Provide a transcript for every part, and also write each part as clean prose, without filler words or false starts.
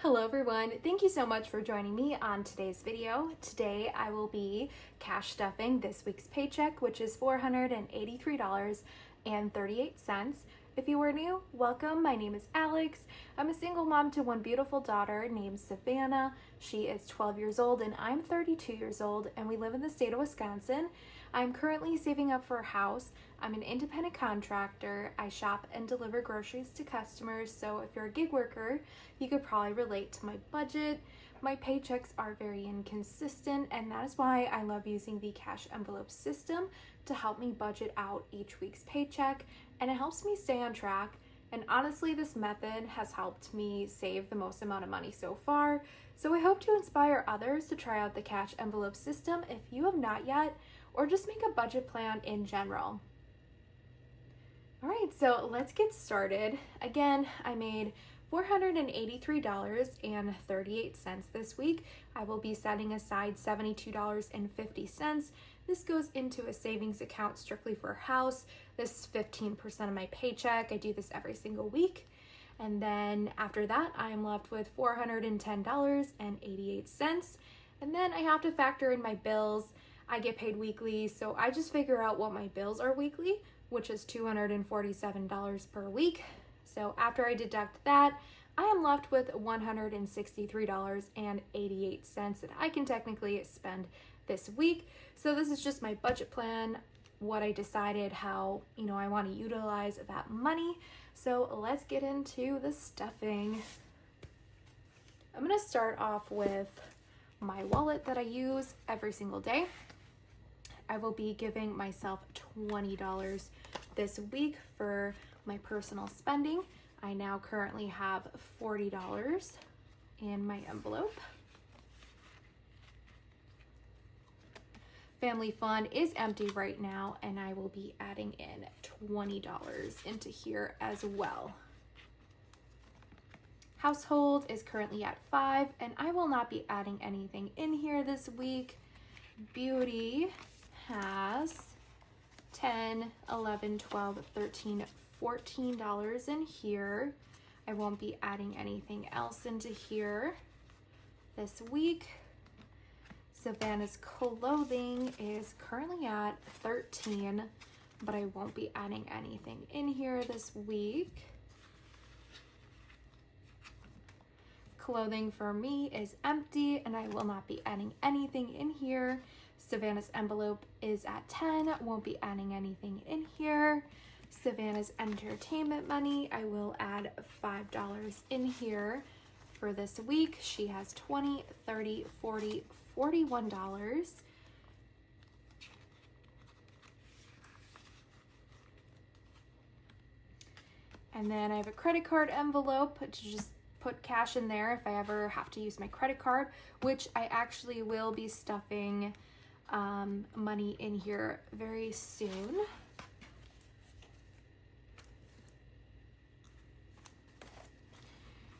Hello everyone, thank you so much for joining me on today's video. Today I will be cash stuffing this week's paycheck, which is $483.38. If you are new, welcome. My name is Alex. I'm a single mom to one beautiful daughter named Savannah. She is 12 years old and I'm 32 years old, and we live in the state of Wisconsin. I'm currently saving up for a house. I'm an independent contractor. I shop and deliver groceries to customers, so if you're a gig worker, you could probably relate to my budget. My paychecks are very inconsistent, and that is why I love using the cash envelope system to help me budget out each week's paycheck, and it helps me stay on track. And honestly, this method has helped me save the most amount of money so far, so I hope to inspire others to try out the cash envelope system if you have not yet, or just make a budget plan in general. All right, so let's get started. Again, I made $483.38 this week. I will be setting aside $72.50. This goes into a savings account strictly for a house. This is 15% of my paycheck. I do this every single week. And then after that, I am left with $410.88. And then I have to factor in my bills. I get paid weekly, so I just figure out what my bills are weekly, which is $247 per week. So after I deduct that, I am left with $163.88 that I can technically spend this week. So this is just my budget plan, what I decided how, I want to utilize that money. So let's get into the stuffing. I'm going to start off with my wallet that I use every single day. I will be giving myself $20 this week for my personal spending. I now currently have $40 in my envelope. Family Fund is empty right now, and I will be adding in $20 into here as well. Household is currently at $5, and I will not be adding anything in here this week. Beauty has $10, $11, $12, $13, $14 in here. I won't be adding anything else into here this week. Savannah's clothing is currently at $13, but I won't be adding anything in here this week. Clothing for me is empty, and I will not be adding anything in here. Savannah's envelope is at $10, won't be adding anything in here. Savannah's entertainment money, I will add $5 in here for this week. She has $20, $30, $40, $41. And then I have a credit card envelope to just put cash in there if I ever have to use my credit card, which I actually will be stuffing money in here very soon.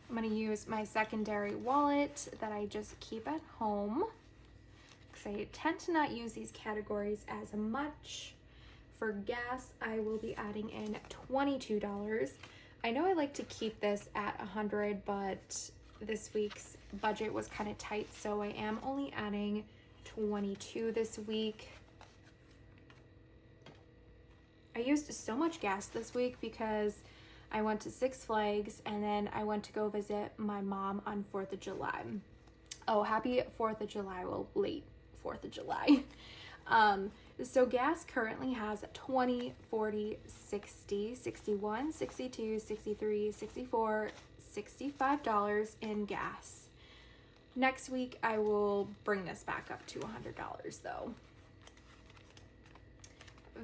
I'm going to use my secondary wallet that I just keep at home because I tend to not use these categories as much. For gas, I will be adding in $22. I know I like to keep this at $100, but this week's budget was kind of tight, so I am only adding $22 this week. I used so much gas this week because I went to Six Flags, and then I went to go visit my mom on 4th of July. Oh, happy 4th of July. Well, late 4th of July. So gas currently has 20, 40, 60, 61, 62, 63, 64, $65 in gas. Next week, I will bring this back up to $100 though.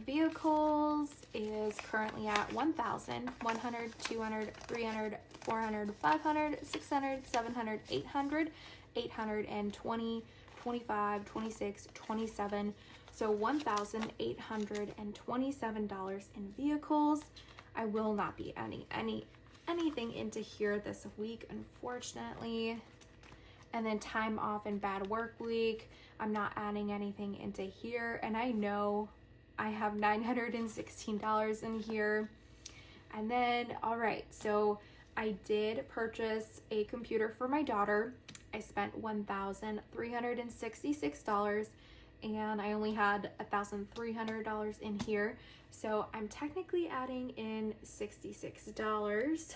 Vehicles is currently at 1,000, 100, 200, 300, 400, 500, 600, 700, 800, 820, 25, 26, 27. So $1,827 in vehicles. I will not be adding anything into here this week, unfortunately. And then time off and bad work week, I'm not adding anything into here. And I know I have $916 in here. And then, all right, so I did purchase a computer for my daughter. I spent $1,366 and I only had $1,300 in here. So I'm technically adding in $66.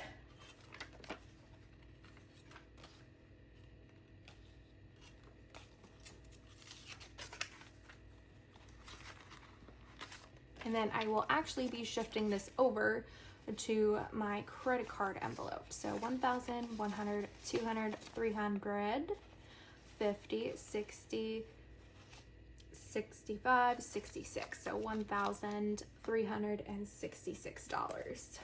And then I will actually be shifting this over to my credit card envelope. So 1,000, 100, 200, 300, 50, 60, 65, 66. So $1,366.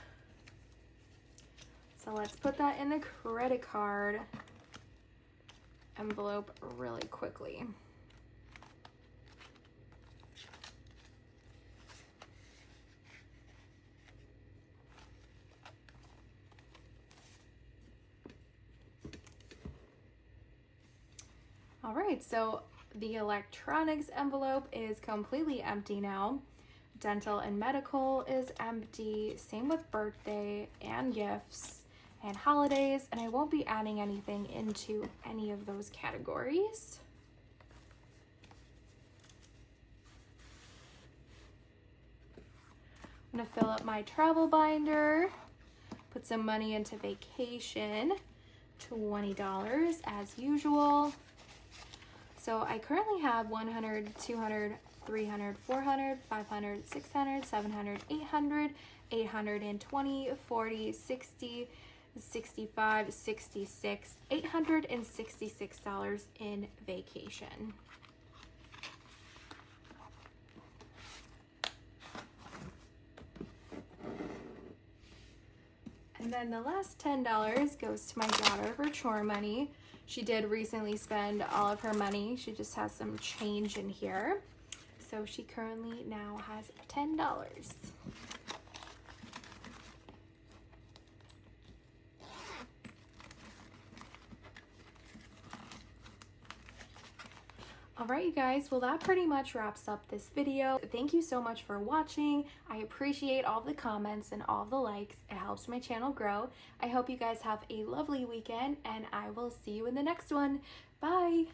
So let's put that in the credit card envelope really quickly. All right, so the electronics envelope is completely empty now. Dental and medical is empty. Same with birthday and gifts and holidays, and I won't be adding anything into any of those categories. I'm gonna fill up my travel binder, put some money into vacation, $20 as usual. So I currently have 100, 200, 300, 400, 500, 600, 700, 800, 820, 40, 60, 65, 66, $866 in vacation. And then the last $10 goes to my daughter for chore money. She did recently spend all of her money. She just has some change in here. So she currently now has $10. All right, you guys, well, that pretty much wraps up this video. Thank you so much for watching. I appreciate all the comments and all the likes. It helps my channel grow. I hope you guys have a lovely weekend, and I will see you in the next one. Bye.